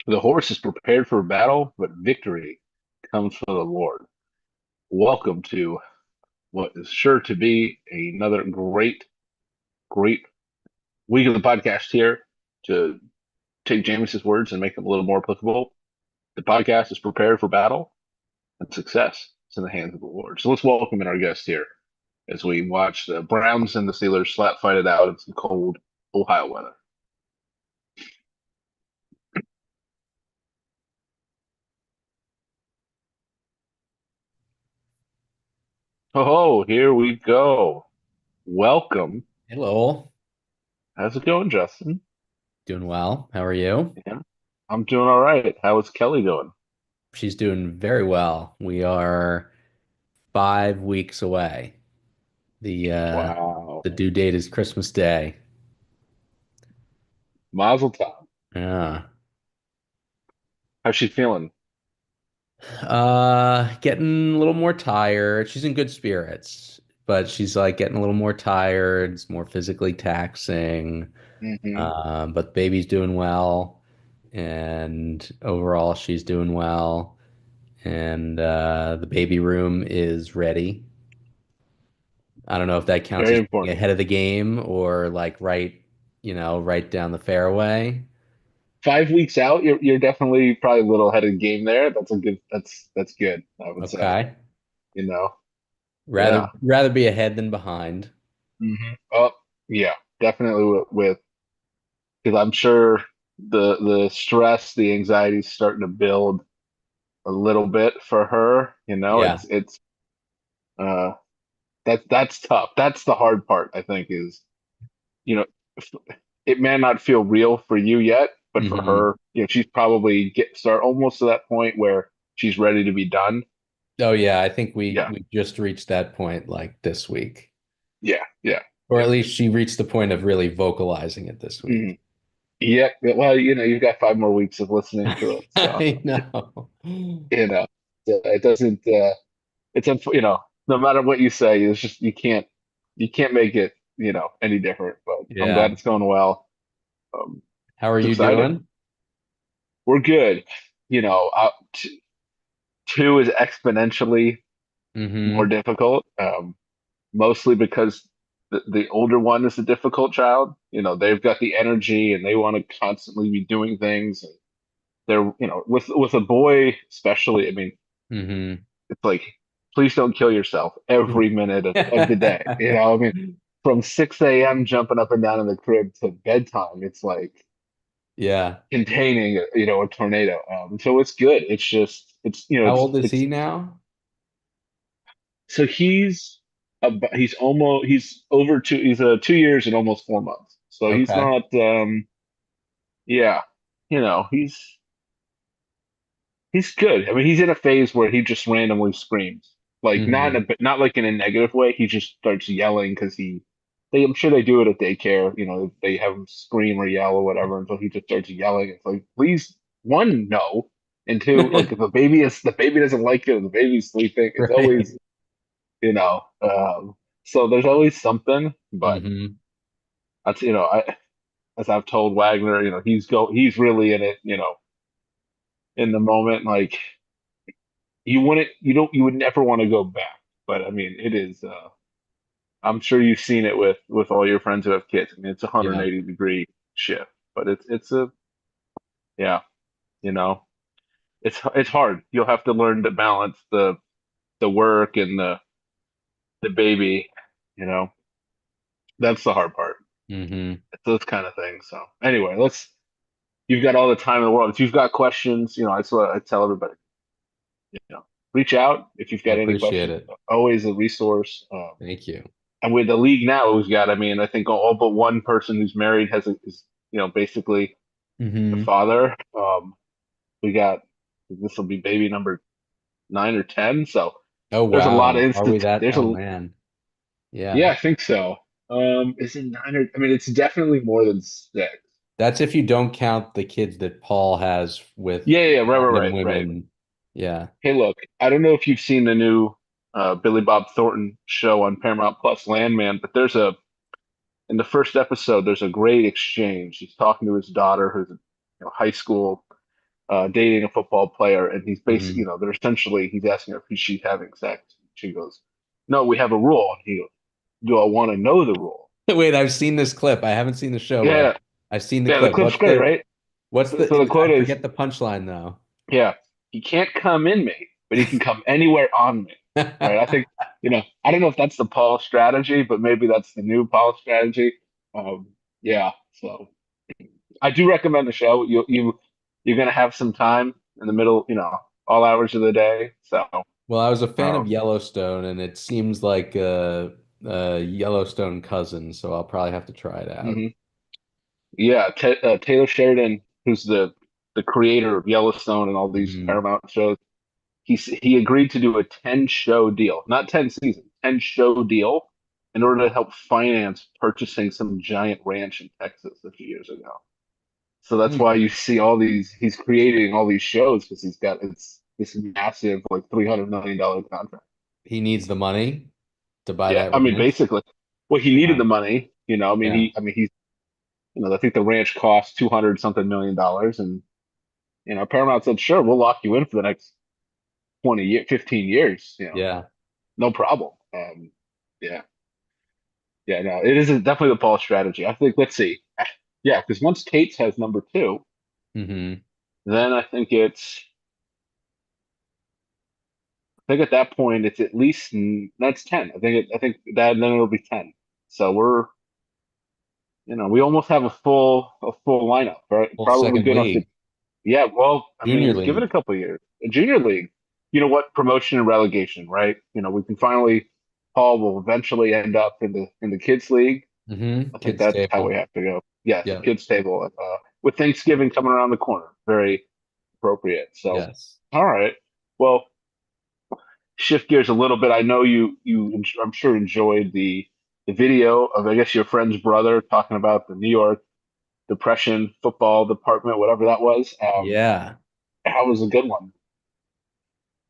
The horse is prepared for battle, but victory comes from the Lord. Welcome to what is sure to be another great week of the podcast here to take James's words and make them a little more applicable. The podcast is prepared for battle, and success is in the hands of the Lord. So let's welcome in our guest here as we watch the Browns and the Steelers slap fight it out in some cold Ohio weather. Oh, here we go. Welcome. Hello. How's it going, Justin? Doing well. How are you? Yeah, I'm doing all right. How is Kelly doing? She's doing very well. We are 5 weeks away. The uh Wow. the due date is Christmas Day. Mazel tov. Yeah. How's she feeling? Getting a little more tired. She's in good spirits, but she's like getting a little more tired. It's more physically taxing. Hmm. But baby's doing well, and overall she's doing well. And the baby room is ready. I don't know if that counts Very as being important. ahead of the game or like right down the fairway. 5 weeks out, you're definitely probably a little ahead of the game there. That's good, I would say. Okay. You know? Yeah. Rather be ahead than behind. Oh, yeah, definitely with because I'm sure the stress, the anxiety is starting to build a little bit for her. Yeah. It's uh that's tough. That's the hard part, I think, is you know, it may not feel real for you yet, but for Hmm. her, she's probably start almost to that point where she's ready to be done. Oh yeah, I think we Yeah, we just reached that point like this week. yeah, yeah, Or yeah. at least she reached the point of really vocalizing it this Mhm. week. Yeah. Well, you've got 5 more weeks of listening to it, so I know. you know, it doesn't. No matter what you say, it's just you can't make it any different. But I'm glad Yeah. it's going well. Um, How are it's you exciting. doing? We're good. Two is exponentially more Hmm. difficult, mostly because the older one is a difficult child. They've got the energy and they want to constantly be doing things. And they're, with a boy especially, I mean, Hmm. it's like, please don't kill yourself every minute of the day. I mean, from 6 a.m. jumping up and down in the crib to bedtime, it's like Yeah. containing, a tornado. So it's good. It's just, How old is he now? so he's over two, he's 2 years and almost 4 months. So he's Okay. not, yeah, he's good. I mean, he's in a phase where he just randomly screams, like Hmm. not like in a negative way. He just starts yelling because I'm sure they do it at daycare. They have him scream or yell or whatever until he just starts yelling. It's like, please, one, no, and two, like if the baby doesn't like it, or the baby's sleeping, it's Right. always, you know, um, so there's always something. But Hmm. that's, as I've told Wagner, he's really in it, in the moment, like you would never want to go back. But I mean, it is. I'm sure you've seen it with all your friends who have kids. I mean, it's a Yeah. 180-degree shift, but it's a yeah, you know, it's hard. You'll have to learn to balance the work and the baby. You know, that's the hard part. Hmm. It's those kind of things. So anyway, you've got all the time in the world. If you've got questions, that's what I tell everybody. Reach out if you've I got any appreciate questions. it. Always a resource. Thank you. And with the league now, we've got, I mean, I think all but one person who's married is, basically the Hmm. father. We got, this will be baby number 9 or 10. So Oh there's a lot of wow. Are we that? there's Oh a, man. Yeah. yeah, I think so. Is it nine or, I mean, it's definitely more than six. That's if you don't count the kids that Paul has with Yeah, yeah, right, right, random right, right. women. Yeah. Hey, look, I don't know if you've seen the new Billy Bob Thornton show on Paramount Plus, Landman, but in the first episode, there's a great exchange. He's talking to his daughter, who's in high school, dating a football player, and he's basically, Mhm. they're essentially he's asking her if she's having sex. She goes, "No, we have a rule." And he goes, "Do I want to know the rule?" Wait, I've seen this clip. I haven't seen the show, but Yeah, I've seen the yeah. The clip. clip's great, right? What's So the I quote is, forget the punchline though. "Yeah, he can't come in me, but he can come anywhere on me." Right? I think, I don't know if that's the Paul strategy, but maybe that's the new Paul strategy. Um, yeah. So I do recommend the show. You're gonna have some time in the middle, all hours of the day. So, Well, I was a fan of um, Yellowstone, and it seems like a Yellowstone cousin, so I'll probably have to try it out. mhm. Yeah, Taylor Sheridan, who's the creator of Yellowstone and all these Mhm. Paramount shows, he agreed to do a 10-show deal, not 10 seasons, 10-show deal in order to help finance purchasing some giant ranch in Texas a few years ago. So that's Hmm. why you see he's creating all these shows because he's got this massive like $300 million contract. He needs the money to buy Yeah, that I mean ranch. basically, well he needed Wow. the money, Yeah. I mean he's I think the ranch cost 200 something $1 million, and Paramount said, sure, we'll lock you in for the next 20 years, 15 years, Yeah. no problem. Yeah, yeah, no, it is definitely the Paul strategy. I think, let's see. Yeah, because once Tates has number two, Hmm. then I think at that point it's at least that's 10. I think that then it'll be 10. So we almost have a full lineup, right? Full Probably second good enough to. league, Yeah, well, I junior mean, give it a league. couple of years. A junior league, you know what? Promotion and relegation, right? We can finally. Paul will eventually end up in the kids league. I think Kids that's how we table. have to go. Yes, Yep. kids table. With Thanksgiving coming around the corner, very appropriate. So, Yes. all right. Well, shift gears a little bit. I know I'm sure enjoyed the video of, I guess, your friend's brother talking about the New York Depression football department, whatever that was. Yeah. That was a good one.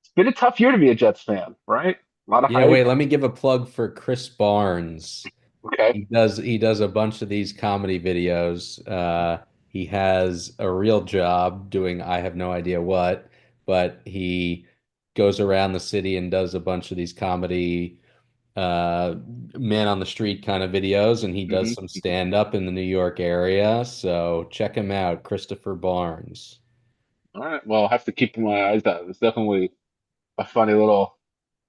It's been a tough year to be a Jets fan, right? A lot of Yeah, wait, hype. let me give a plug for Chris Barnes. Okay. He does a bunch of these comedy videos. He has a real job doing I have no idea what, but he goes around the city and does a bunch of these comedy uh man on the street kind of videos, and he does some Hmm. stand up in the New York area. So check him out, Christopher Barnes. All right. Well, I'll have to keep my eyes out. It's definitely a funny little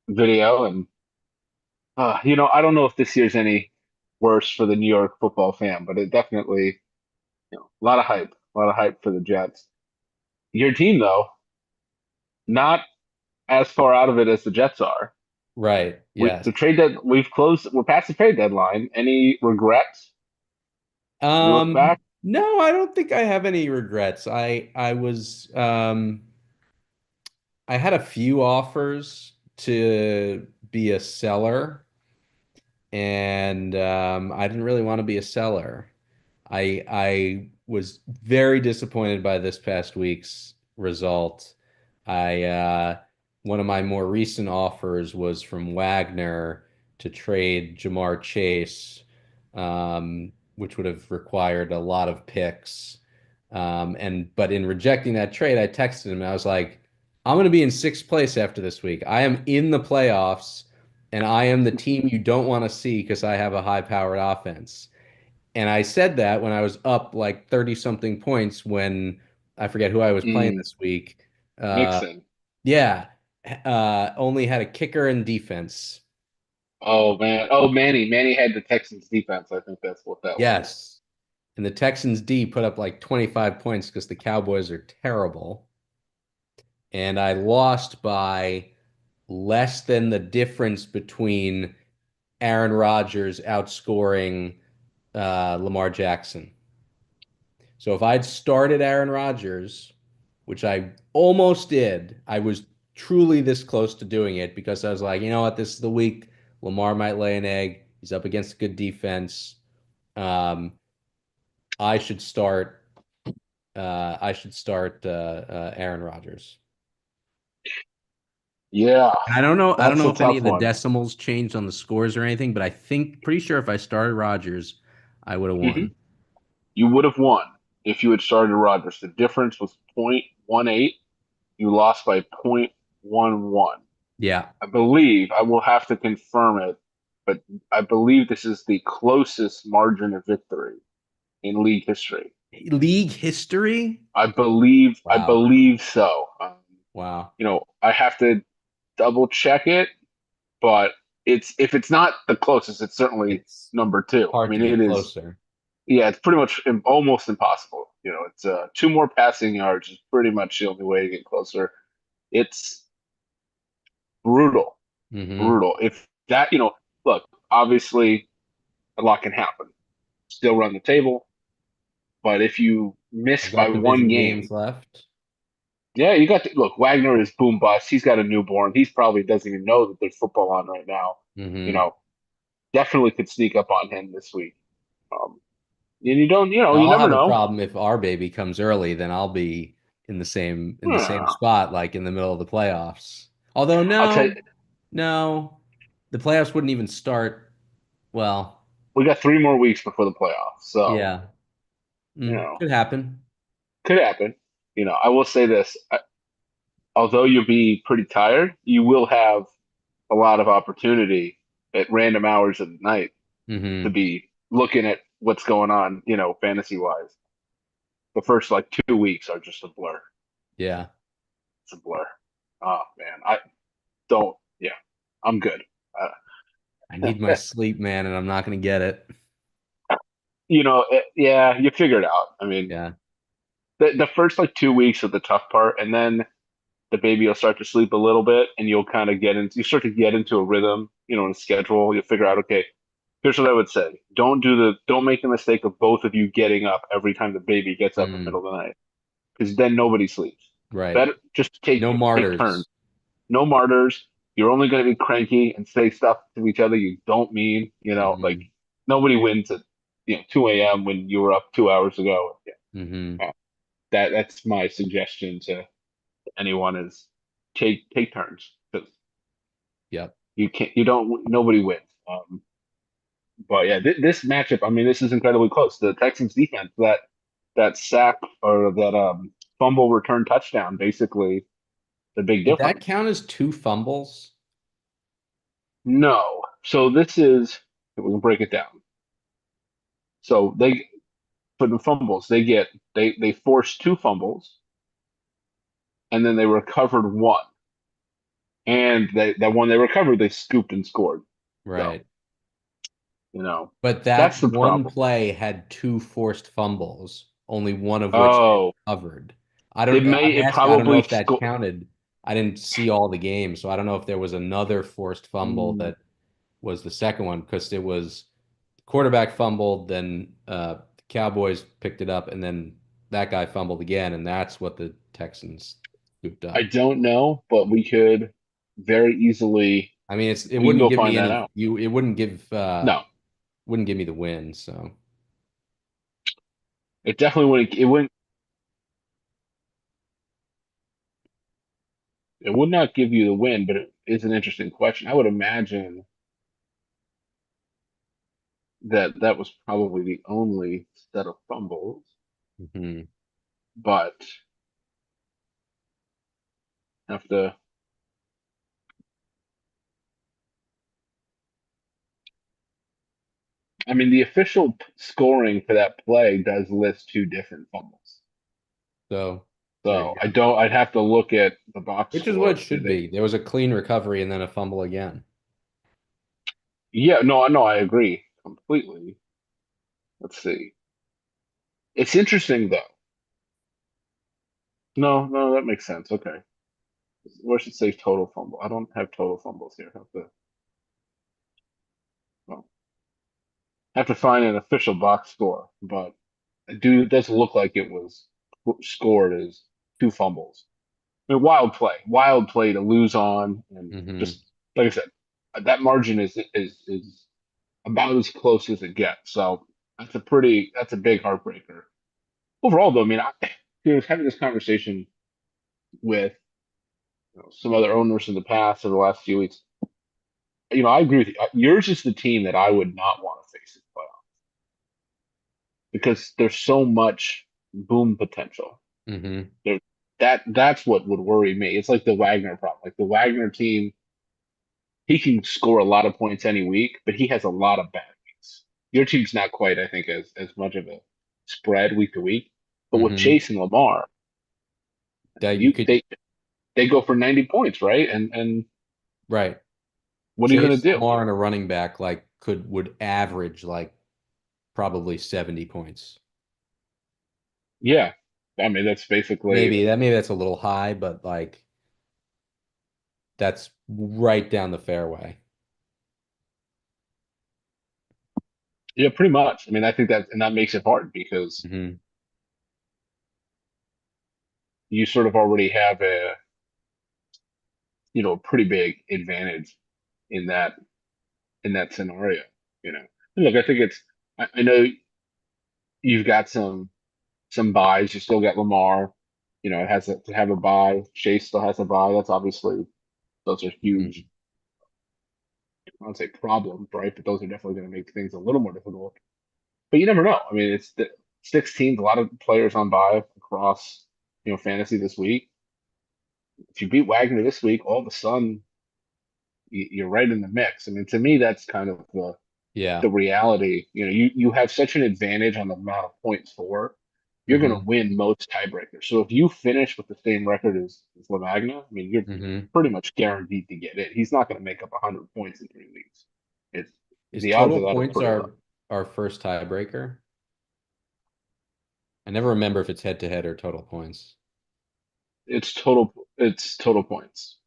video, and I don't know if this year's any worse for the New York football fan, but it definitely, a lot of hype for the Jets. Your team, though, not as far out of it as the Jets are. Right. Yes. We're past the trade deadline. Any regrets when you look back? No, I don't think I have any regrets. I had a few offers to be a seller, and I didn't really want to be a seller. I was very disappointed by this past week's result. I One of my more recent offers was from Wagner to trade Jamar Chase, which would have required a lot of picks. But in rejecting that trade, I texted him and I was like, I'm going to be in sixth place after this week. I am in the playoffs, and I am the team you don't want to see because I have a high-powered offense. And I said that when I was up like 30 something points when I forget who I was playing Mm, this week. Uh, Mixon. yeah, only had a kicker and defense. Oh man. Oh, Manny had the Texans defense. I think that's what that was. Yes. And the Texans D put up like 25 points because the Cowboys are terrible. And I lost by less than the difference between Aaron Rodgers outscoring Lamar Jackson. So if I'd started Aaron Rodgers, which I almost did, I was truly this close to doing it because I was like, you know what, this is the week Lamar might lay an egg. He's up against a good defense. Um, I should start. Aaron Rodgers. Yeah, And I don't know. I don't that's know a if any tough of the one. decimals changed on the scores or anything, but I think pretty sure if I started Rodgers, I would have Hmm. won. You would have won. if you had started Rodgers. The difference was 0.18. You lost by 0.11. Yeah. I believe, I will have to confirm it, but I believe this is the closest margin of victory in league history. League history? I Wow. believe so. Wow. I have to double check it, but it's if it's not the closest, it's certainly It's number two. I hard to mean, be it is. closer. Yeah, it's pretty much almost impossible. It's two more passing yards is pretty much the only way to get closer. It's brutal, Hmm. brutal. If that, look, obviously a lot can happen. Still run the table, but if you miss I've by got one division game, games left. yeah, you got to look. Wagner is boom bust. He's got a newborn. He's probably doesn't even know that there's football on right now. You Hmm. know, definitely could sneak up on him this week. Um, and you I'll never have a know. problem if our baby comes early, then I'll be in the same Yeah. spot, like in the middle of the playoffs. Although I'll tell you, no, the playoffs wouldn't even start. Well, we got 3 more weeks before the playoffs, so yeah, you know, could happen. could happen. I will say this: although you'll be pretty tired, you will have a lot of opportunity at random hours of the night to Hmm. be looking at what's going on, fantasy wise. The first like 2 weeks are just a blur. Yeah, It's a blur. Oh man, I don't. Yeah, I'm good. I need my sleep, man, and I'm not going to get it. Yeah, you figure it out. I mean, Yeah. the first like 2 weeks are the tough part, and then the baby will start to sleep a little bit, and you'll kind of you start to get into a rhythm, and a schedule. You'll figure out, okay, here's what I would say: don't make the mistake of both of you getting up every time the baby gets up in the Mm, middle of the night, because then nobody sleeps. right. Better just No take turns. martyrs. No martyrs. You're only going to be cranky and say stuff to each other you don't mean. Like Hmm. nobody wins at 2 a.m. when you were up 2 hours ago. Hmm. Yeah, that's my suggestion to anyone is take turns because Yep. you don't nobody wins. But yeah, this matchup, I mean, this is incredibly close. The Texans defense, that sack or that fumble return touchdown, basically the big Did that difference. count as two fumbles? No, so this is we can break it down. So for the fumbles, they forced two fumbles and then they recovered one, and that one they recovered they scooped and scored. So Right. you know But that's that the one problem. play had two forced fumbles, only one of which they Oh, recovered. I'm it asking, I don't know probably if that scored. counted. I didn't see all the games, so I don't know if there was another forced fumble that was the second one because it was quarterback fumbled, then the Cowboys picked it up, and then that guy fumbled again, and that's what the Texans scooped I up. don't know, but we could very easily I mean, it we can wouldn't go give me find that any out. it No, wouldn't give me the win, so it definitely wouldn't. It would not give you the win, but it is an interesting question. I would imagine that was probably the only set of fumbles, mhm. but have to. I mean, the official scoring for that play does list two different fumbles. So there So you I go. don't. I'd have to look at the box Which is what it score. Did should they? be. There was a clean recovery and then a fumble again. Yeah, no, no, I agree completely. Let's see. It's interesting though. No, no, that makes sense. Okay. Where should it say total fumble? I don't have total fumbles here. Well, have to find an official box score, but it does look like it was scored as two fumbles. I mean, wild play to lose on, and Hmm. just like I said, that margin is about as close as it gets. So that's a big heartbreaker. Overall, though, I mean, having this conversation with some other owners in the past over the last few weeks, I agree with you. Yours is the team that I would not want to face in the playoffs because there's so much. boom potential. Hmm. There, that's what would worry me. It's like the Wagner problem. Like the Wagner team, he can score a lot of points any week, but he has a lot of bad weeks. Your team's not quite, I think, as much of a spread week to week. But with Hmm. Chase and Lamar, That you you could, they go for 90 points, right? And right. what are you going Chase to do? Lamar and a running back like would average like probably 70 points. Yeah, I mean that's basically Maybe that's a little high, but like that's right down the fairway. yeah, pretty much. I mean, I think that makes it hard because Hmm. you sort of already have a a pretty big advantage in that scenario. You know, and look, I think I know you've got some buys. You still got Lamar. It has to have a buy. Chase still has a buy. That's obviously those are huge. Hmm. I don't say problems, right? But those are definitely going to make things a little more difficult. But you never know. I mean, it's the 16, a lot of players on bye across fantasy this week. If you beat Wagner this week, all of a sudden you're right in the mix. I mean, to me, that's kind of Yeah. the reality. You have such an advantage on the amount of points for. You're going to Hmm. win most tiebreakers. So if you finish with the same record as Lavagna, I mean, you're Hmm. pretty much guaranteed to get it. He's not going to make up 100 points in 3 weeks. It's Is the odds total of that are points pretty low. our first tiebreaker? I never remember if it's head to head or total points. It's total points.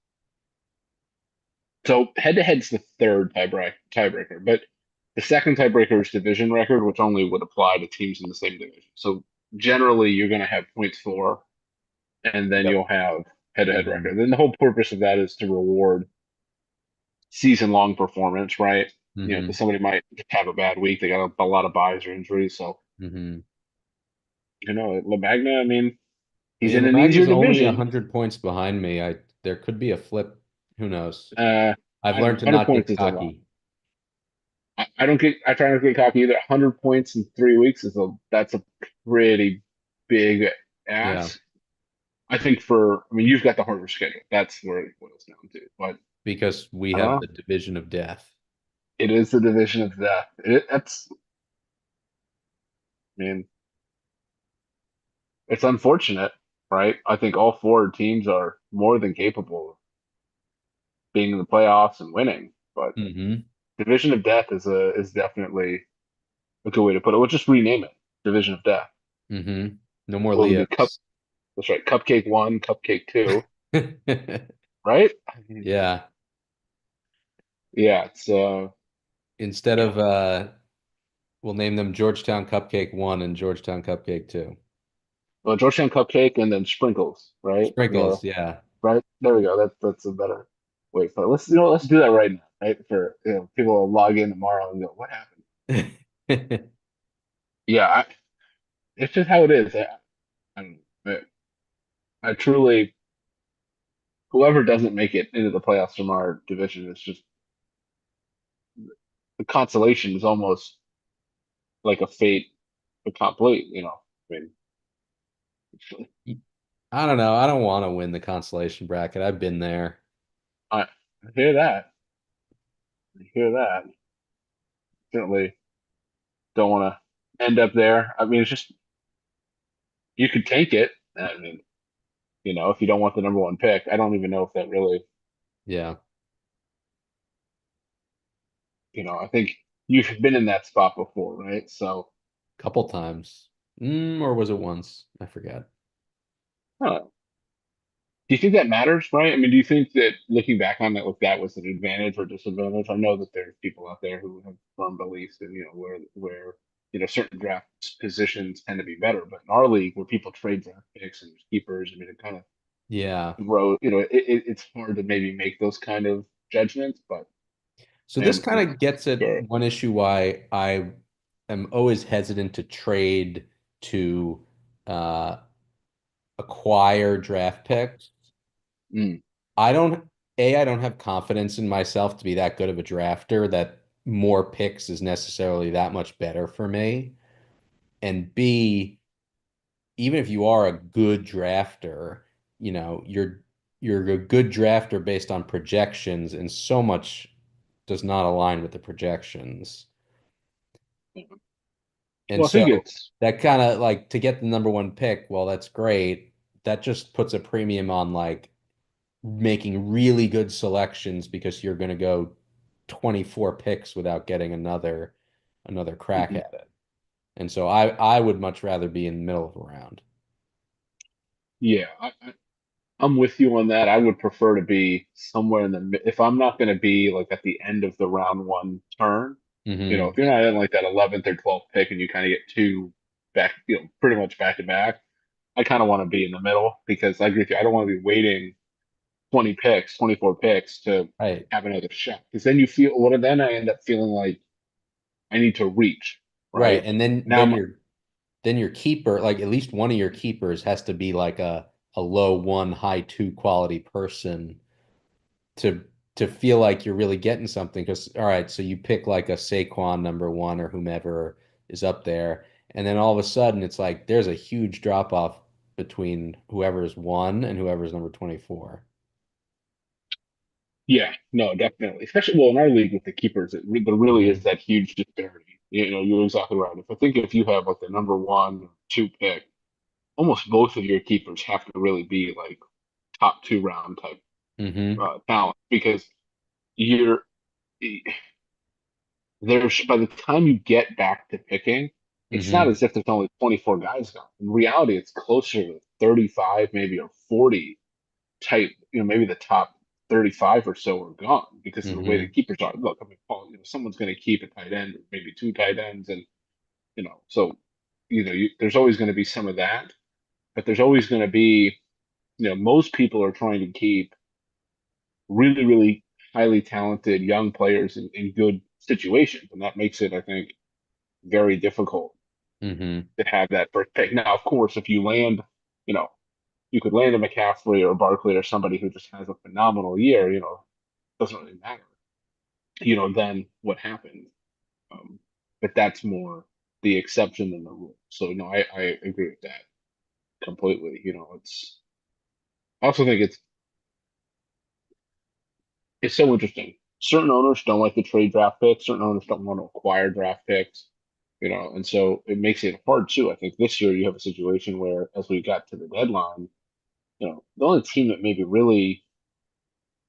So head to head's the third tiebreaker, but the second tiebreaker is division record, which only would apply to teams in the same division. So generally, you're going to have points for, and then Yep. you'll have head to head Hmm. record. Then the whole purpose of that is to reward season long performance, right? Hmm. Because somebody might have a bad week, they got a lot of buys or injuries. So, Hmm. LaMagna, I mean, I he's mean, in an Lamagna's easier only division. 100 points behind me. I There could be a flip. Who knows? I've I don't know, learned to 100 not points get is a lot. cocky. I try not to get cocky either. 100 points in 3 weeks that's a pretty big Yeah, ask. I mean, you've got the harder schedule. That's where it boils down to. But because we I don't have know. the division of death. It is the division of death. I mean, it's unfortunate, right? I think all four teams are more than capable of being in the playoffs and winning. But Hmm. division of death is definitely a good way to put it. We'll just rename it Division of Death. Hmm. No more What would be cup? Leos. That's right. Cupcake one, cupcake two, right? I mean, Yeah. yeah, it's Instead yeah. of we'll name them Georgetown Cupcake 1 and Georgetown Cupcake 2. Well, Georgetown cupcake and then sprinkles, right? Sprinkles, yeah. Right. There we go. That's a better way for it. Let's do that right now, right? For people will log in tomorrow and go, what happened? Yeah, it's just how it is. I, I truly, whoever doesn't make it into the playoffs from our division is just the consolation is almost like a fate accompli. I mean, I don't know. I don't want to win the consolation bracket. I've been there. I hear that. I hear that. Certainly don't want to end up there. I mean, it's just you could take it. I mean, if you don't want the number one pick, I don't even know if that really, Yeah, I think you've been in that spot before, right? So, couple times. Or was it once? I forget. I don't know. Do you think that matters, right? I mean, do you think that looking back on that, that was an advantage or disadvantage? I know that there's people out there who have firm beliefs and where certain draft positions tend to be better, but in our league where people trade draft picks and keepers, I mean, it kind of Yeah. grow. It's hard to maybe make those kind of judgments, but So I this am, kind of gets at sure. one issue why I am always hesitant to trade to uh, acquire draft picks. Mm, I don't, I don't have confidence in myself to be that good of a drafter that more picks is necessarily that much better for me. And B, even if you are a good drafter, you know, you're a good drafter based on projections, and so much does not align with the projections. And Well, I think so it's that kind of like to get the number one pick, well, that's great. That just puts a premium on like making really good selections because you're going to go 24 picks without getting another crack mhm. at it. And so I would much rather be in the middle of a round. Yeah, I'm with you on that. I would prefer to be somewhere in the if I'm not going to be like at the end of the round one turn, Hmm. if you're not in like that 11th or 12th pick and you kind of get two back, pretty much back to back, I kind of want to be in the middle because I agree with you. I don't want to be waiting 20 picks, 24 picks to Right. have another shot because then you feel what then I end up feeling like I need to reach, Right. right? And then Now, your keeper, like at least one of your keepers has to be like a low one, high two quality person to to feel like you're really getting something. Because all right, so you pick like a Saquon number one or whomever is up there, and then all of a sudden it's like there's a huge drop off between whoever's one and whoever's number 24. yeah, no, definitely. Especially, well, in our league with the keepers, there really is Hmm. that huge disparity. You're exactly right. If you have like the number one or two pick, almost both of your keepers have to really be like top two round type Hmm. talent because you're there's by the time you get back to picking, it's not Hmm. as if there's only 24 guys gone. In reality, it's closer to 35, maybe or 40 type, maybe the top 35 or so are gone because of the way the Hmm. keepers are. Look, I mean, Paul, someone's going to keep a tight end, or maybe two tight ends, and so there's always going to be some of that, but there's always going to be, most people are trying to keep really, really highly talented young players in good situations, and that makes it, I think, very difficult Hmm. to have that first pick. Now, of course, if you land, you know, you could land a McCaffrey or a Barkley or somebody who just has a phenomenal year, doesn't really matter, then what happens. Um, but that's more the exception than the rule. So no, I agree with that completely. I also think it's so interesting. Certain owners don't like to trade draft picks. Certain owners don't want to acquire draft picks. And so it makes it hard too. I think this year you have a situation where, as we got to the deadline, the only team that maybe really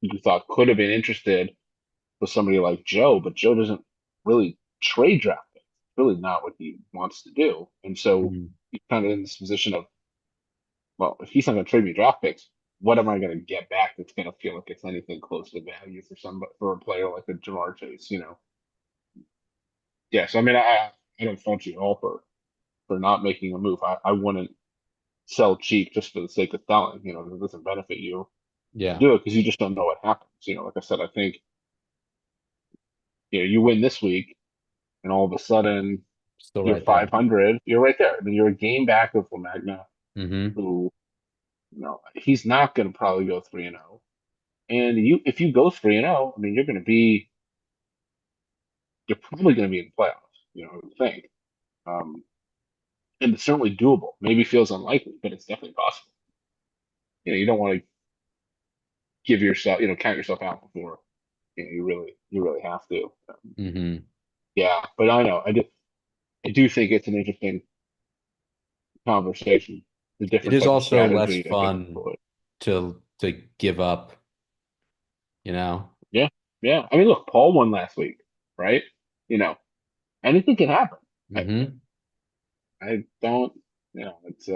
you thought could have been interested was somebody like Joe, but Joe doesn't really trade draft picks. It's really not what he wants to do. And so Hmm. you're kind of in this position of, well, if he's not going to trade me draft picks, what am I going to get back that's going to feel like it's anything close to value for a player like a Jamar Chase? Yeah. So I mean, I don't fault you at all for not making a move. I wouldn't sell cheap just for the sake of selling. It doesn't benefit you to Yeah. do it because you just don't know what happens. Like I said, I think you win this week, and all of a sudden Still you're right there. 500. You're right there. I mean, you're a game back of Magna, Hmm. who he's not going to probably go 3-0. And if you go 3-0, I mean, you're probably going to be in the playoffs. I would think. Um, and it's certainly doable. Maybe feels unlikely, but it's definitely possible. You don't want to give yourself, count yourself out before you really have to. Hmm. Yeah, but I know I do think it's an interesting conversation. The It different is type of also less strategy that can fun employ. to give up, you know? Yeah, yeah. I mean, look, Paul won last week, right? You know, anything can happen. I, Hmm. I don't, it's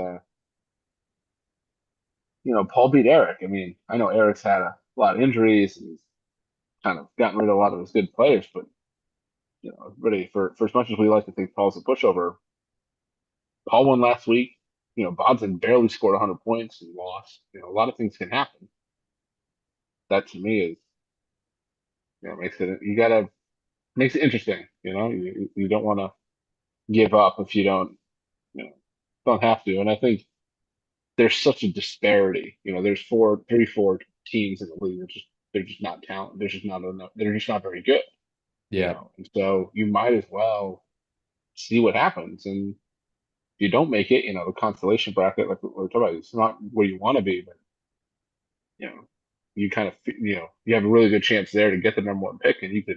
Paul beat Eric. I mean, I know Eric's had a lot of injuries and he's kind of gotten rid of a lot of his good players, but really for as much as we like to think Paul's a pushover, Paul won last week. Bodson barely scored 100 points and lost. A lot of things can happen. That to me is, makes it interesting. You don't want to give up if you you know, don't have to. And I think there's such a disparity. There's four teams in the league. They're just not talent. There's just not enough. They're just not very good. Yeah. And so you might as well see what happens. And you don't make it, the consolation bracket, like what we're talking about, it's not where you want to be, but you know, you kind of, you have a really good chance there to get the number one pick, and you could,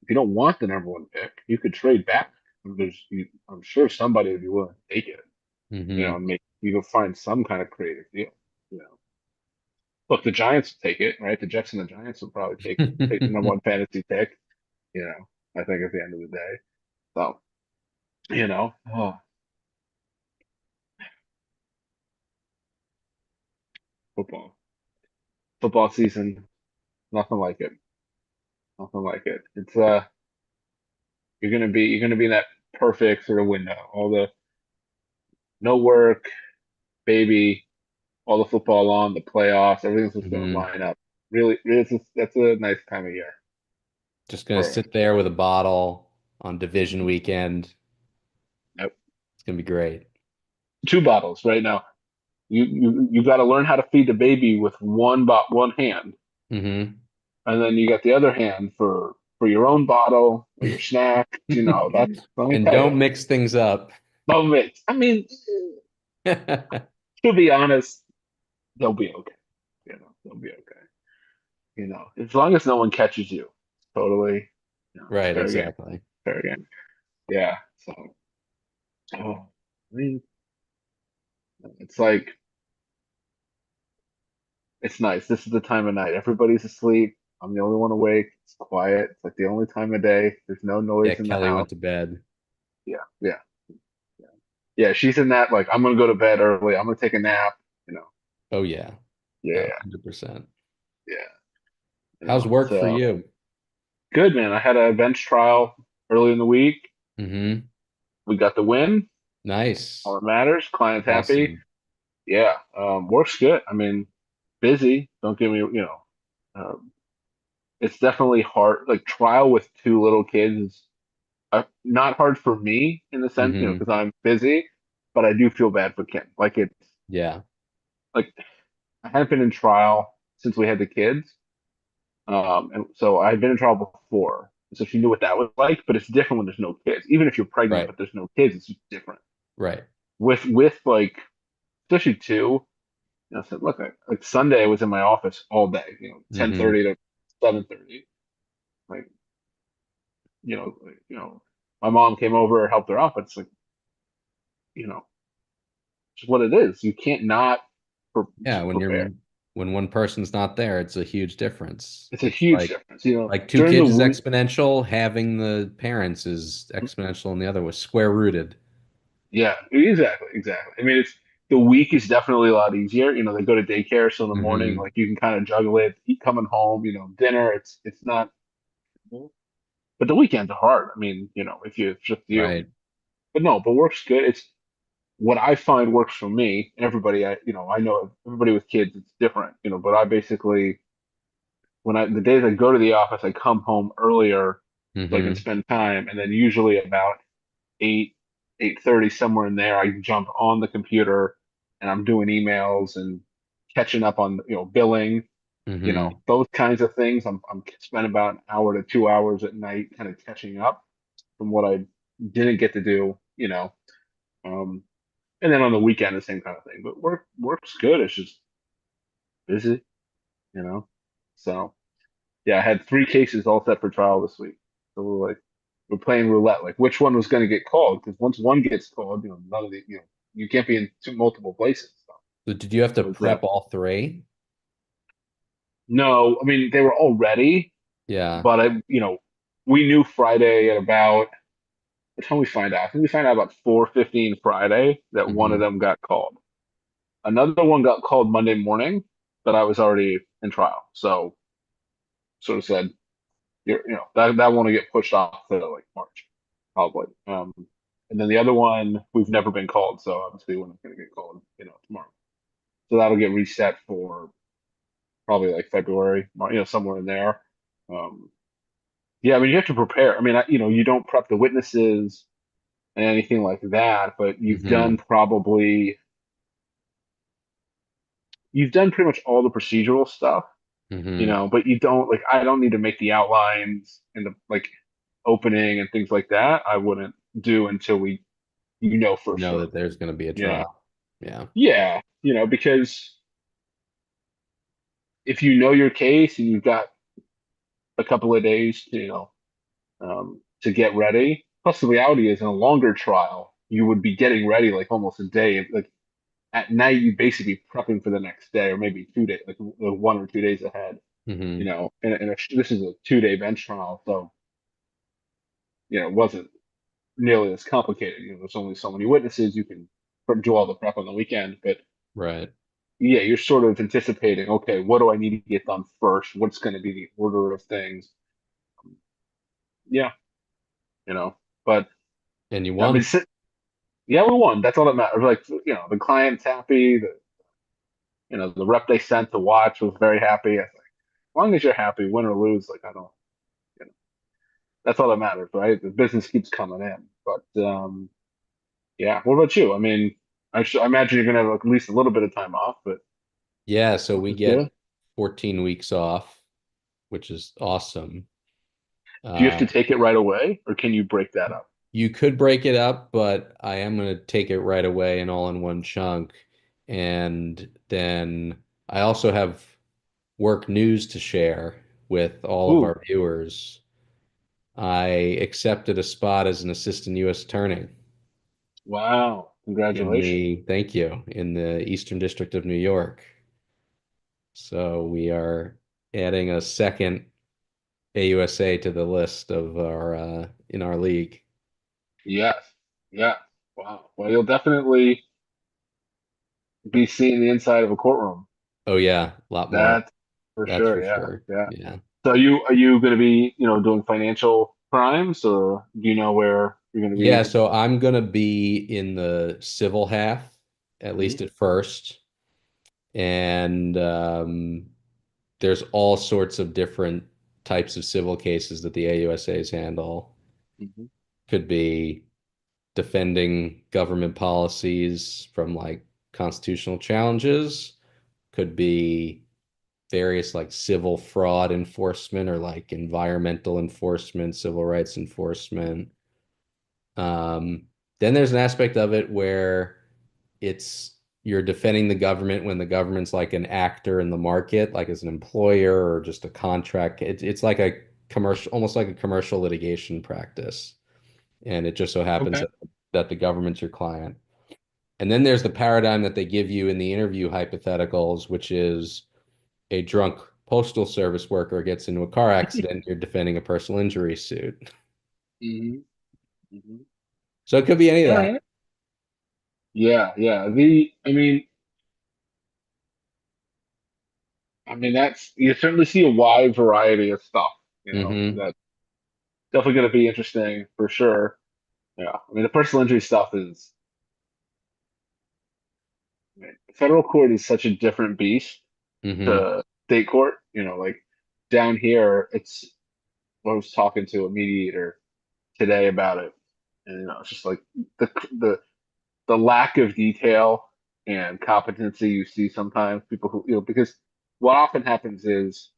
if you don't want the number one pick, you could trade back. I'm sure somebody would be willing to take it, Hmm. and make you can find some kind of creative deal. You know, look, the Giants will take it, right? The Jets and the Giants will probably take the number one fantasy pick. You know, I think at the end of the day, so football, football season, nothing like it, nothing like it. It's you're gonna be in that perfect sort of window. All the no work, baby, all the football on, the playoffs, everything's just gonna Hmm. line up. Really, really, that's a nice time of year Just gonna for sit there with a bottle on division weekend. yep. It's gonna be great. Two bottles right now. You got to learn how to feed the baby with one hand, Hmm. and then you got the other hand for your own bottle or your snack. That's let me And tell you. don't mix things up. Moments. I mean, to be honest, they'll be okay. They'll be okay. As long as no one catches you, totally. It's Right, fair game. exactly. Fair game. Yeah. So, I mean, it's like it's nice. This is the time of night. Everybody's asleep. I'm the only one awake. It's quiet. It's like the only time of day. There's no Yeah, noise in the Kelly house. went to bed. Yeah, yeah, yeah. Yeah, she's in that like I'm gonna go to bed early. I'm gonna take a nap. You know. Oh yeah. Yeah, Yeah, yeah, 100%. yeah. How's work for So you? good, man. I had a bench trial early in the week. Hmm. We got the win. All Nice. that matters. Client's happy. Awesome. Yeah, work's good. I mean, busy. Don't get me. It's definitely hard. Like trial with two little kids is not hard for me in the sense, Hmm. because I'm busy, but I do feel bad for Kim. Like it's Yeah. like I hadn't been in trial since we had the kids, and so I had been in trial before, so she knew what that was like. But it's different when there's no kids. Even if you're pregnant Right. but there's no kids, it's just different. Right. With like especially two. I said, look, like Sunday I was in my office all day, Hmm. 10:30 to 7:30. Like, my mom came over, helped her out, but it's like, you know, it's what it is. You can't not Yeah, when prepare. one person's not there, it's a huge difference. It's a It's huge difference. like two During the kids is week, exponential, having the parents is exponential, and the other was square rooted. yeah, exactly, exactly. I mean, it's the week is definitely a lot easier. They go to daycare, so in the morning, Hmm. like you can kind of juggle it. Eat coming home, dinner. It's not, but the weekends are hard. I mean, if it's just you. Right. But no, but work's good. It's what I find works for me. And everybody, I know everybody with kids, it's different. But I basically the days I go to the office, I come home earlier so I can Hmm. spend time, and then usually about 8:30 somewhere in there, I jump on the computer and I'm doing emails and catching up on billing, Hmm. those kinds of things. I'm spend about an hour to 2 hours at night, kind of catching up from what I didn't get to do. Um, and then on the weekend, the same kind of thing. But works good. It's just busy, you know. So yeah, I had three cases all set for trial this week. So we're playing roulette, like which one was going to get called. Because once one gets called, none of the you can't be in multiple places. So So did you have to it was that. prep all three? No, I mean they were all ready, Yeah. but we knew Friday at about what time we find out. I think we find out about 4:15 Friday that one of Hmm. them got called. Another one got called Monday morning, but I was already in trial. So sort of said, that one will get pushed off to like March, probably. And then the other one, we've never been called. So obviously we're not going to get called, tomorrow. So that'll get reset for probably like February, somewhere in there. Um, yeah, I mean, you have to prepare. I mean, you don't prep the witnesses and anything like that, but Hmm. you've done pretty much all the procedural stuff, Hmm. but you don't like I don't need to make the outlines and the like opening and things like that. I wouldn't do until we you know for Know sure. that there's going to be a You know, trial. Yeah. yeah, because if you know your case and you've got a couple of days to, to get ready. Plus, the reality is, in a longer trial, you would be getting ready like almost a day. Like at night, you basically be prepping for the next day, or maybe 2 days, like 1 or 2 days ahead. Hmm. This is a 2 day bench trial, so it wasn't nearly as complicated. There's only so many witnesses. You can do all the prep on the weekend, but Right. yeah, you're sort of anticipating, okay, what do I need to get done first? What's going to be the order of things? Yeah, but And you I mean, won. yeah, we won. That's all that matters. Like, the client's happy. The rep they sent to watch was very happy. I was like, as long as you're happy, win or lose, like I don't, you know, that's all that matters, right? The business keeps coming in. But yeah. What about you? I mean, I imagine you're gonna have at least a little bit of time off, but Yeah, so which we is good. get 14 weeks off, which is awesome. Do you have Uh, to take it right away, or can you break that up? you could break it up, but I am going to take it right away and all in one chunk. And then I also have work news to share with all of Ooh, our viewers. I accepted a spot as an assistant U.S. attorney wow! Congratulations. thank you, in the Eastern District of New York. So we are adding a second AUSA to the list of our in our league. Yes. Yeah. Wow. Well, you'll definitely be seeing the inside of a courtroom. Oh yeah, a lot more. That's for That's sure. for Yeah. sure. Yeah. Yeah. So are you going to be, doing financial crimes, or do you know where you're going to Yeah, be? so I'm gonna be in the civil half, at Mhm, least at first. And there's all sorts of different types of civil cases that the AUSAs handle. mhm. Could be defending government policies from like constitutional challenges, could be various like civil fraud enforcement or like environmental enforcement, civil rights enforcement. Um, then there's an aspect of it where it's you're defending the government when the government's like an actor in the market, like as an employer or just a contract. It's like a commercial, almost like a commercial litigation practice. And it just so happens Okay. that the government's your client. And then there's the paradigm that they give you in the interview hypotheticals, which is a drunk postal service worker gets into a car accident, you're defending a personal injury suit. Hmm. Hmm. So it could be any of All that. right. Yeah, yeah. I mean, that's you certainly see a wide variety of stuff. Hmm. That's definitely going to be interesting for sure. Yeah. I mean, the personal injury stuff is, man, federal court is such a different beast Hmm. to state court. Like down here, I was talking to a mediator today about it, and it's just like the the the lack of detail and competency you see sometimes people who because what often happens is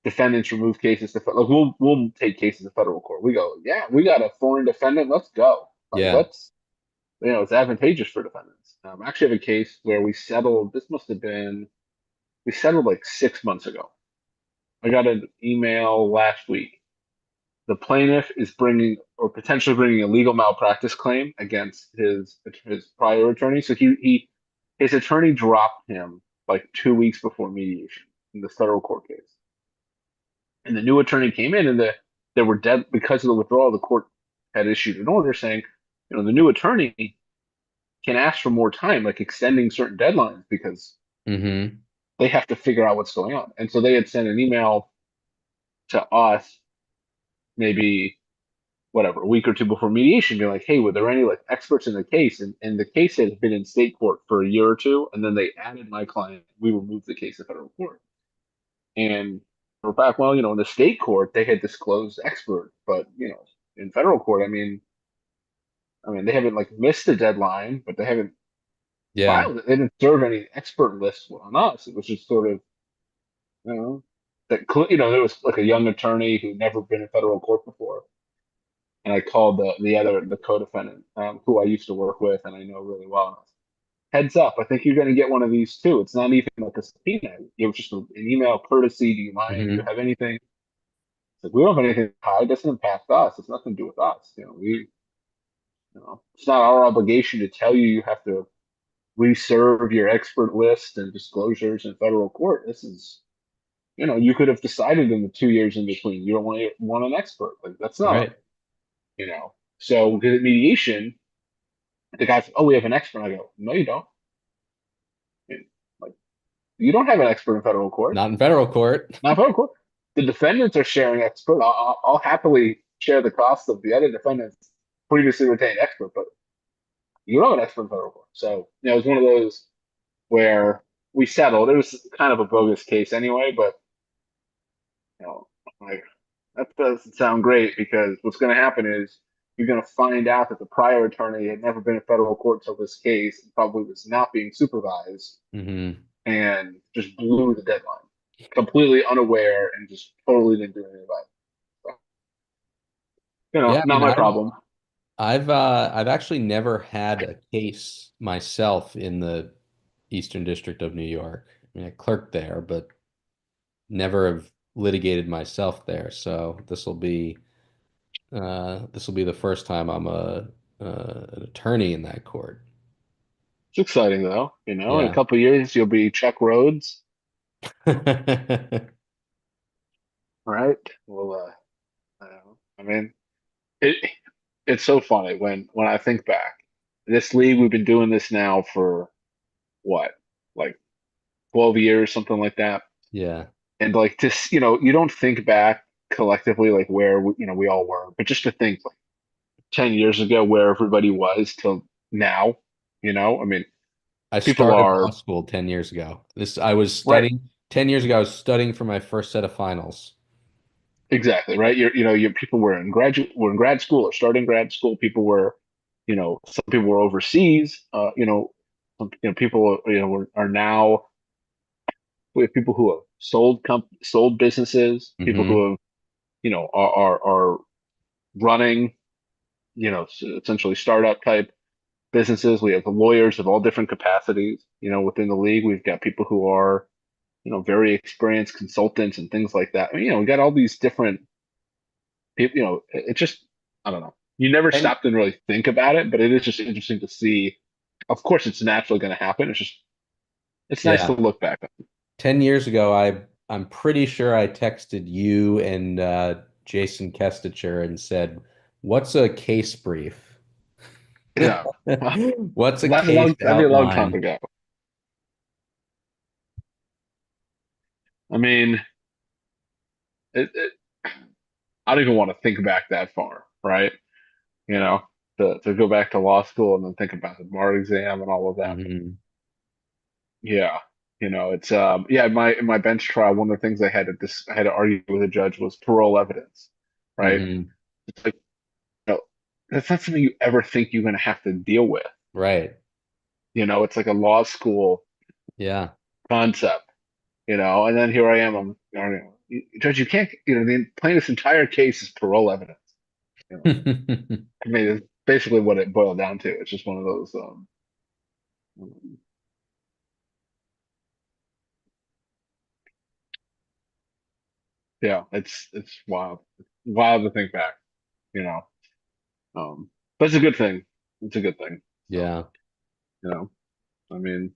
defendants remove cases to like we'll take cases to federal court. We go, yeah, we got a foreign defendant, let's go. Like Yeah. let's it's advantageous for defendants. I actually have a case where we settled. This must have been we settled like 6 months ago. I got an email last week. The plaintiff is bringing or potentially bringing a legal malpractice claim against his prior attorney. So his attorney dropped him like 2 weeks before mediation in the federal court case, and the new attorney came in, and they were dead because of the withdrawal. The court had issued an order saying, the new attorney can ask for more time, like extending certain deadlines because Hmm. they have to figure out what's going on. And so they had sent an email to us maybe whatever, a week or two before mediation, be like, hey, were there any like experts in the case? And the case has been in state court for a year or two, and then they added my client. We removed the case to federal court. And we're back, well, in the state court, they had disclosed expert, but in federal court, I mean, they haven't like missed the deadline, but they haven't Yeah. filed it. They didn't serve any expert lists on us. It was just sort of, you know, there was like a young attorney who never been in federal court before. and I called the co-defendant, who I used to work with and I know really well. Heads up, I think you're going to get one of these too. It's not even like a subpoena. It was just an email courtesy. Do you mind? Do you Hmm. have anything? It's like, we don't have anything to hide. It doesn't impact us. It's nothing to do with us. It's not our obligation to tell you you have to reserve your expert list and disclosures in federal court. This is, you could have decided in the 2 years in between you don't want an expert. Like that's not, Right. you know. So because at mediation, the guy's like, oh, we have an expert. I go, no, you don't. Like you don't have an expert in federal court. Not in federal court. Not federal court. The defendants are sharing expert. I'll happily share the cost of the other defendants previously retained expert, but you don't have an expert in federal court. So, it was one of those where we settled. It was kind of a bogus case anyway, but like that doesn't sound great because what's going to happen is you're going to find out that the prior attorney had never been in federal court until this case and probably was not being supervised Hmm. and just blew the deadline, completely unaware and just totally didn't do anything about it. So, Yeah, I not mean, my I've problem. I've I've actually never had a case myself in the Eastern District of New York. I mean, I clerked there, but never have litigated myself there. So this will be the first time I'm an attorney in that court. It's exciting though. In a Yeah. couple of years you'll be Chuck Rhodes, right? Well, I don't know. I mean, it it's so funny when I think back. This league, we've been doing this now for what, like 12 years, something like that. Yeah. And like just, you don't think back collectively like where we all were, but just to think like 10 years ago where everybody was till now, I mean, I people started law are school 10 years ago. This I was right. studying 10 years ago. I was studying for my first set of finals. Exactly, right. Your people were in grad school or starting grad school. People were, some people were overseas. People, are now, we have people who have sold businesses, people Hmm. who have, are running, essentially startup type businesses. We have lawyers of all different capacities, within the league. We've got people who are, very experienced consultants and things like that. I mean, we got all these different people, it just, I don't know. You never And stop and really think about it, but it is just interesting to see. Of course, it's naturally going to happen. It's nice to yeah, look back on. 10 years ago, I'm pretty sure I texted you and Jason Kestacher and said, "What's a case brief? Yeah. What's a That's a case that'd be a long time outline?" ago. I mean, it, it, I don't even want to think back that far, right? You know, to go back to law school and then think about the bar exam and all of that. Hmm. Yeah. It's yeah, in my bench trial, one of the things I had to argue with a judge was parole evidence, right? Hmm. It's like, no, that's not something you ever think you're going to have to deal with. Right. It's like a law school Yeah. concept, and then here I am. Judge, you can't, the plaintiff's entire case is parole evidence. You know, I mean, it's basically what it boiled down to. It's just one of those, yeah, it's wild, wild to think back, you know, but it's a good thing. It's a good thing. So, Yeah. you know, I mean,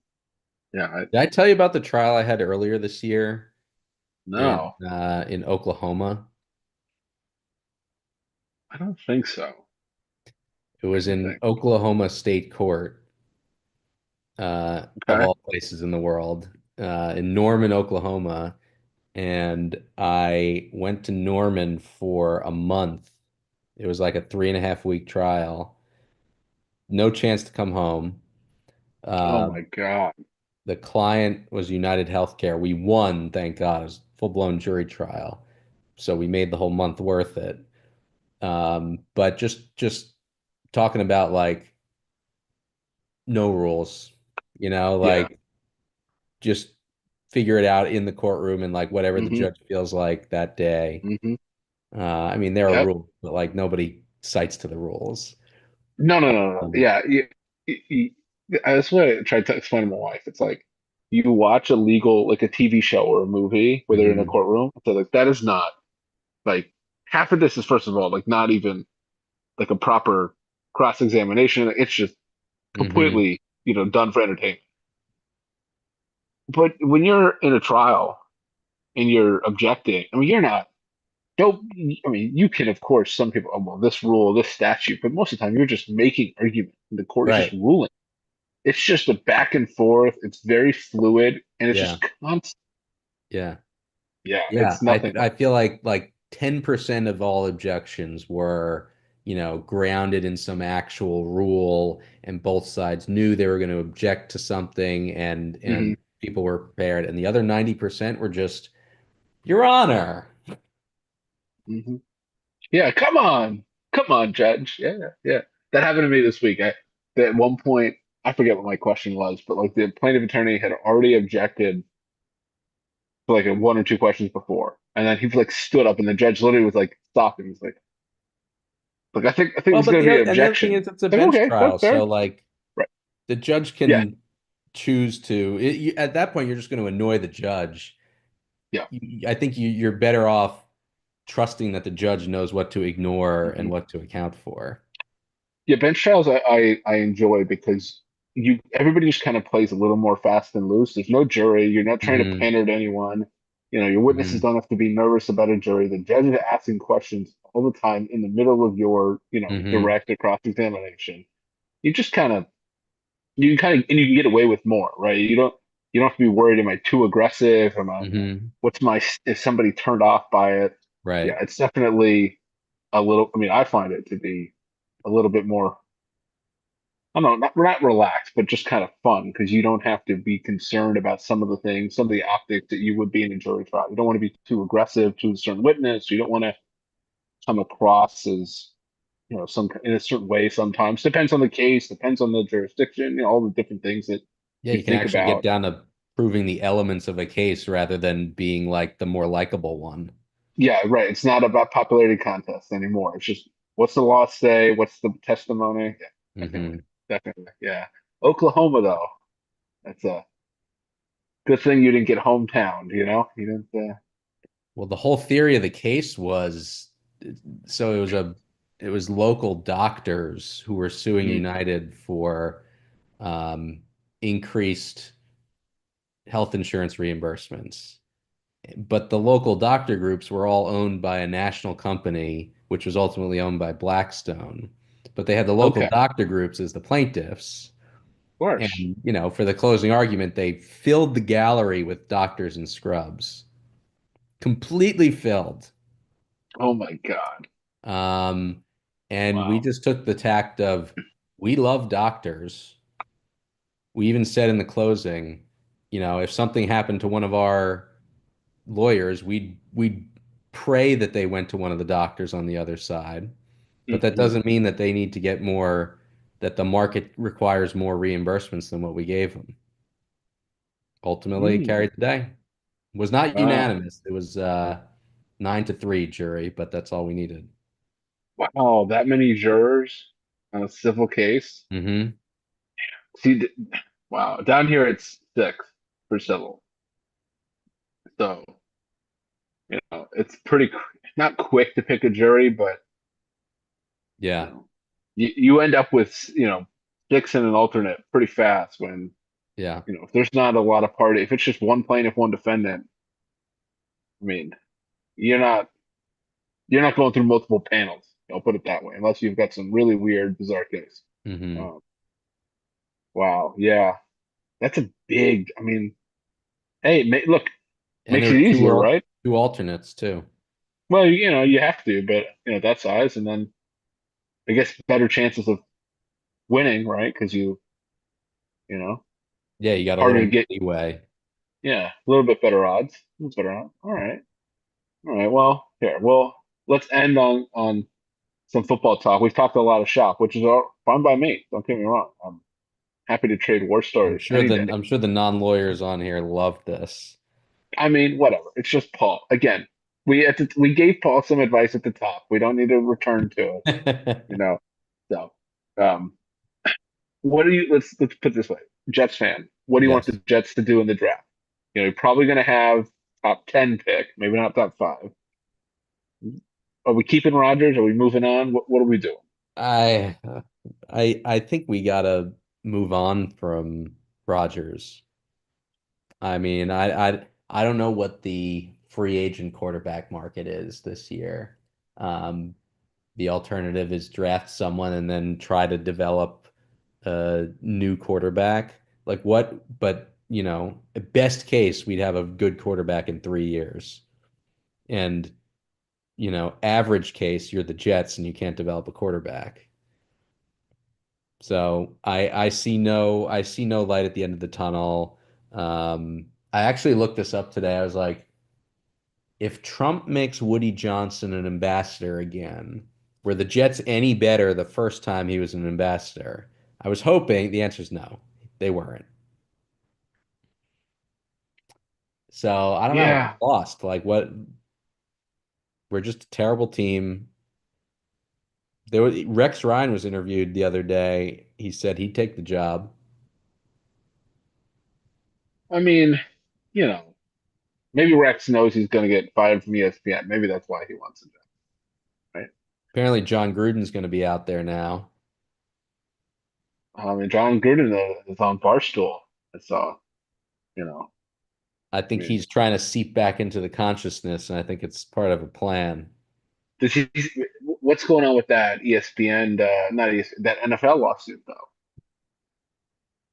yeah, Did I tell you about the trial I had earlier this year no, in Oklahoma? I don't think so. It was I don't in think. Oklahoma State Court, of Okay. all places in the world, in Norman, Oklahoma. And I went to Norman for a month. It was like a 3.5 week trial. No chance to come home. Oh Uh, my God. the client was United Healthcare. We won, thank God. It was a full-blown jury trial. So we made the whole month worth it. But just talking about like no rules, Yeah. like just figure it out in the courtroom and like whatever the Hmm. judge feels like that day. Hmm. I mean, there are Yep. rules, but like nobody cites to the rules. No, no, no, no. Um, Yeah, that's what I tried to explain to my wife. It's like you watch a legal, like a TV show or a movie where they're in a mhm, courtroom. So like that is not like half of this is first of all like not even like a proper cross examination. It's just mhm, completely done for entertainment. But when you're in a trial and you're objecting, I mean you're not. Don't I mean you can of course some people oh well this rule this statute, but most of the time you're just making argument. And the court is just right. ruling. It's just a back and forth. It's very fluid and it's Yeah. just constant. Yeah. Yeah, Yeah. it's nothing I like feel like 10% of all objections were, grounded in some actual rule, and both sides knew they were going to object to something, and hmm people were prepared. And the other 90% were just, Your Honor. hmm Yeah, come on, Judge. Yeah, yeah. That happened to me this week. At one point, I forget what my question was, but like the plaintiff attorney had already objected to like a one or two questions before, and then he like stood up, and the judge literally was like, "Stop!" And he's like, I think Well, there's but going to be an the other thing objection." is it's a It's like, bench okay, that's trial. So fair. like Right. the judge Yeah. can choose to, at that point, you're just going to annoy the judge. Yeah. I think you're better off trusting that the judge knows what to ignore and Mhm. what to account for. Yeah, bench trials I enjoy because you everybody just kind of plays a little more fast and loose. There's no jury. You're not trying to Hmm. pander to anyone. Your witnesses Hmm. don't have to be nervous about a jury. The judge is asking questions all the time in the middle of your, Hmm. direct or cross examination. You just and you can get away with more, right? You don't have to be worried, am I too aggressive? Hmm. What's my is somebody turned off by it? Yeah, Right. it's definitely a little, I mean, I find it to be a little bit more I don't know, not relaxed, but just kind of fun because you don't have to be concerned about some of the things, some of the optics that you would be in a jury trial. You don't want to be too aggressive to a certain witness. You don't want to come across as, some in a certain way sometimes. Depends on the case, depends on the jurisdiction, all the different things that Yeah, you you can think actually get about. down to proving the elements of a case rather than being like the more likable one. Yeah, right. It's not about popularity contest anymore. It's just what's the law say? What's the testimony? Yeah, definitely. Hmm. Definitely. Yeah. Oklahoma, though, that's a good thing you didn't get hometown, You didn't. Well, the whole theory of the case was, so it was local doctors who were suing Mm, United for um, increased health insurance reimbursements. But the local doctor groups were all owned by a national company, which was ultimately owned by Blackstone. But they had the local okay, of doctor groups as the plaintiffs. course. And, for the closing argument, they filled the gallery with doctors and scrubs, completely filled. Oh my God. Um, and we Wow. just took the tact of, we love doctors. We even said in the closing, if something happened to one of our lawyers, we'd pray that they went to one of the doctors on the other side. But that hmm doesn't mean that they need to get more, that the market requires more reimbursements than what we gave them. Ultimately Mm, carried the day. Was not wow. unanimous. It was 9-3 jury, but that's all we needed. Wow. That many jurors on a civil case. Hmm. See, wow. Down here it's six for civil. So, it's pretty not quick to pick a jury, but you Yeah, know, you end up with, six and an alternate pretty fast when, yeah. if there's not a lot of party, if it's just one plaintiff, one defendant, I mean, you're not you're not going through multiple panels. I'll put it that way, unless you've got some really weird, bizarre case. Hmm. Um, wow, yeah, that's a big. I mean, hey, look, And there makes were it easier, right? two alternates too. Well, you have to, but that size, and then I guess better chances of winning, right? Because you know, Yeah, you got a harder little to more get. leeway. Yeah, a little bit better odds. A little better odds. All right. Well, here, well, let's end on some football talk. We've talked a lot of shop, which is all fine by me. Don't get me wrong. I'm happy to trade war stories any day. I'm sure the non-lawyers on here love this. I mean, whatever. It's just Paul. Again, we gave Paul some advice at the top. We don't need to return to it, you know. So, um, what do you let's put it this way, Jets fan. What do you want Yes. the Jets to do in the draft? You're probably going to have top 10 pick, maybe not top five. Are we keeping Rodgers? Are we moving on? What are we doing? I I think we gotta move on from Rodgers. I mean, I don't know what the free agent quarterback market is this year. Um, the alternative is draft someone and then try to develop a new quarterback. Like what? But best case, we'd have a good quarterback in 3 years. And average case, you're the Jets and you can't develop a quarterback. So I see no light at the end of the tunnel. I actually looked this up today. I was like, if Trump makes Woody Johnson an ambassador again, were the Jets any better the first time he was an ambassador? I was hoping the answer is no, they weren't. So I don't know. Yeah, We're lost. Like what? We're just a terrible team. Rex Ryan was interviewed the other day. He said he'd take the job. I mean, you know, maybe Rex knows he's going to get fired from ESPN. Maybe that's why he wants a job, right? Apparently, John Gruden's going to be out there now. I mean, John Gruden is on Barstool. I saw, you know, I I think mean, he's trying to seep back into the consciousness, and I think it's part of a plan. does he? What's going on with that ESPN? Not ESPN, that NFL lawsuit though.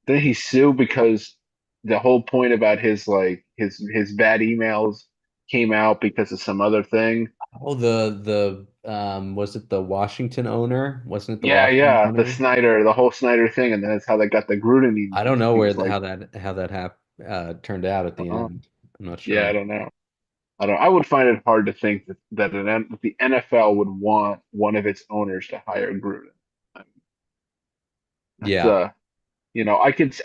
Didn't he sue because the whole point about his like his bad emails came out because of some other thing? Oh, the was it the Washington owner? Wasn't it the Yeah, Washington yeah, owner? the whole Snyder thing, and then that's how they got the Gruden I don't emails. know He was like, how that turned out at the uh, end. I'm not yeah, I sure. don't know. I don't. I would find it hard to think that the NFL would want one of its owners to hire Gruden. That's Yeah.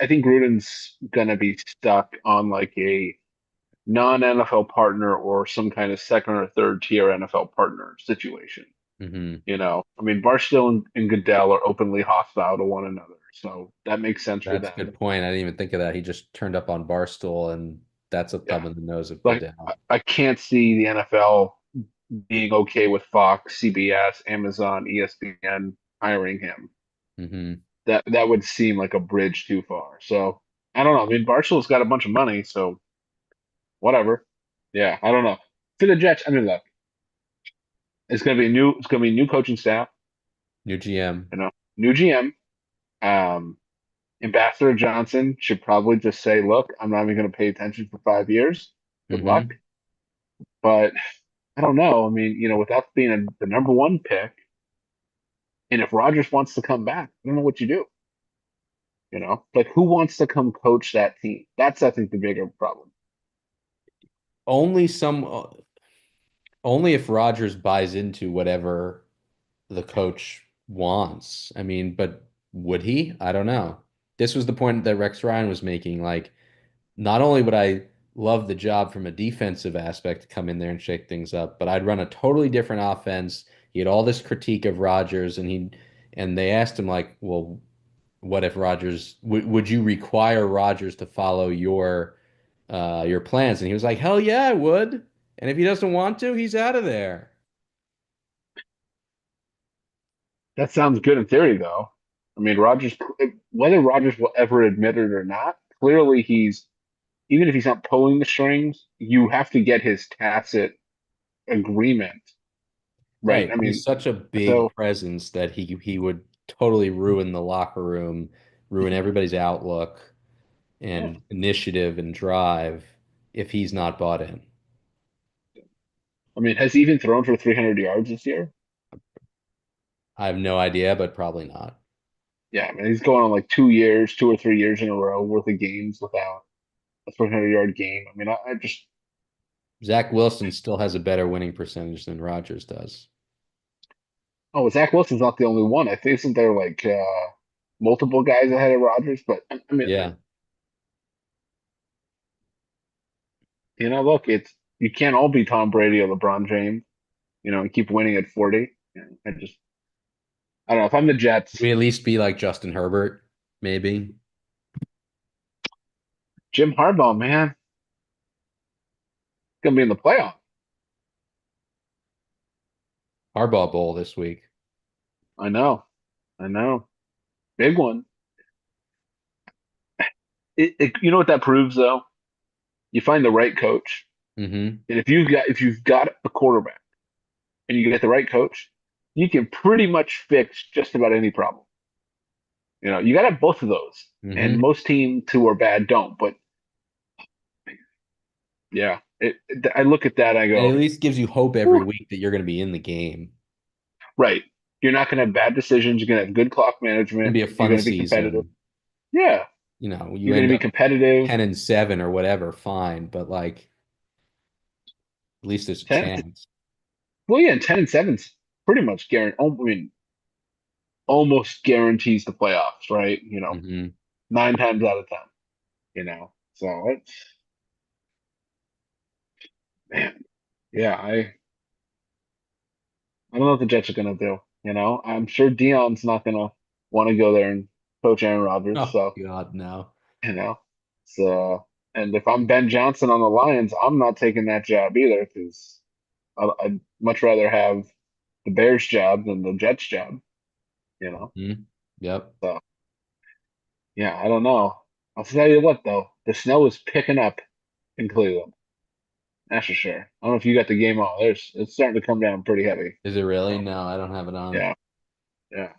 I think Gruden's gonna be stuck on like a non-NFL partner or some kind of second or third tier NFL partner situation. Hmm. I mean, Barstow and Goodell are openly hostile to one another, so that makes sense for That's a them. good point. I didn't even think of that. He just turned up on Barstool, and that's a Yeah, thumb in the nose of like I, Goodell. I can't see the NFL being okay with Fox, CBS, Amazon, ESPN hiring him. Hmm. That would seem like a bridge too far. So I don't know. I mean, Barstool's got a bunch of money, so whatever. Yeah, I don't know. For the Jets, I mean, look, it's gonna be a new coaching staff, New GM. new GM. Um, Ambassador Johnson should probably just say, look, I'm not even gonna pay attention for 5 years. Good luck. Hmm. But I don't know. I mean, without being the number one pick, and if Rodgers wants to come back, I don't know what you do. Like who wants to come coach that team? That's I think the bigger problem. Only only if Rodgers buys into whatever the coach wants. I mean, but would he? I don't know. This was the point that Rex Ryan was making. Like, not only would I love the job from a defensive aspect to come in there and shake things up, but I'd run a totally different offense. He had all this critique of Rodgers, and they asked him like, well, what if Rodgers would you require Rodgers to follow your plans? And he was like, hell yeah, I would. And if he doesn't want to, he's out of there. That sounds good in theory, though. I mean, whether Rodgers will ever admit it or not, clearly even if he's not pulling the strings, you have to get his tacit agreement, right? Right. I He's mean, such a big so presence that he would totally ruin the locker room, ruin everybody's outlook yeah. and initiative and drive if he's not bought in. I mean, has he even thrown for 300 yards this year? I have no idea, but probably not. Yeah, I mean, he's going on like 2 years, 2 or 3 years in a row worth of games without a 300-yard game. I mean, I just Zach Wilson still has a better winning percentage than Rodgers does. oh, Zach Wilson's not the only one. I think isn't there like multiple guys ahead of Rodgers? But I mean, Yeah. look, You can't all be Tom Brady or LeBron James, and keep winning at 40. I don't know. If I'm the Jets, We at least be like Justin Herbert, maybe. Jim Harbaugh, man, gonna be in the playoff. Harbaugh Bowl this week. I know. I know. Big one. You know what that proves though? You find the right coach, Hmm. and if you've got a quarterback and you get the right coach, you can pretty much fix just about any problem. You got to have both of those, and Hmm. most teams who are bad don't. But yeah, I look at that, I It go, at least gives you hope every whew, week that you're going to be in the game. right. You're not going to have bad decisions. You're going to have good clock It's going management. to be a You're fun going to be competitive. season. Yeah, You know, you you're going end to be up competitive. 10-7 or whatever, fine, but like at least there's a 10, chance. well, yeah, 10-7's pretty much guaranteed. I mean, almost guarantees the playoffs, right? Hmm. 9 times out of 10. So it's man, yeah. I don't know what the Jets are gonna do. I'm sure Dion's not gonna want to go there and coach Aaron Rodgers. Oh So God, no. you know, and if I'm Ben Johnson on the Lions, I'm not taking that job either because I'd much rather have the Bears job than the Jets job. You know, Hmm. Yep. so yeah, I don't know. I'll tell you what though, the snow is picking up in Cleveland. That's for sure. I don't know if you got the game on. It's starting to come down pretty heavy. Is it really? So No, I don't have it on. yeah, yeah.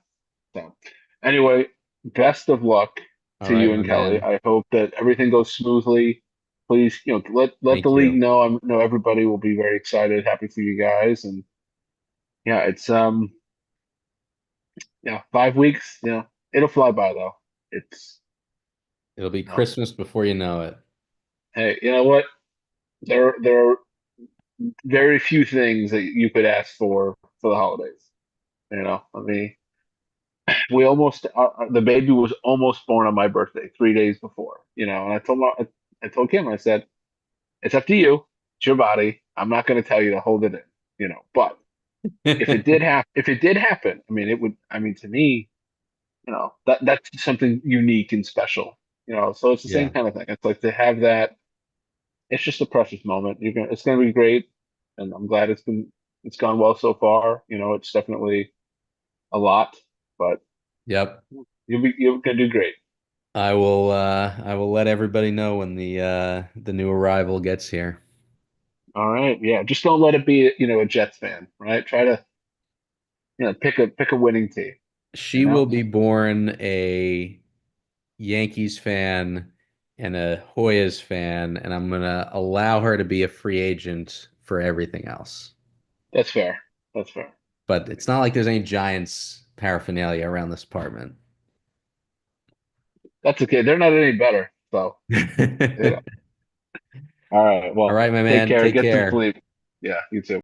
So anyway, best of luck All to right, you my and Kelly. man. I hope that everything goes smoothly. Please, let the Thank league you. know. I know everybody will be very excited, happy for you guys, and yeah, it's yeah, 5 weeks. It'll fly by though. It's It'll be you know, Christmas before you know it. hey, you know what? There are very few things that you could ask for the holidays. I mean, the baby was almost born on my birthday 3 days before. And I told Kim, I said, it's up to you. It's your body. I'm not going to tell you to hold it in. But if it did happen, I mean, it would. I mean, to me, that's something unique and special. So it's the same Yeah. kind of thing. It's like to have that. It's just a precious moment. It's gonna be great, and I'm glad it's gone well so far. It's definitely a lot, but Yep. you're gonna do great. I will let everybody know when the new arrival gets here. All right, yeah. Just don't let it be, a Jets fan, right? Try to, pick a winning team. You She will know, be born a Yankees fan and a Hoyas fan, and I'm gonna allow her to be a free agent for everything else. that's fair. That's fair. But it's not like there's any Giants paraphernalia around this apartment. That's okay. They're not any better. So, All All right. Well, right, my take man. care. Take Get some care. sleep. Yeah, you too.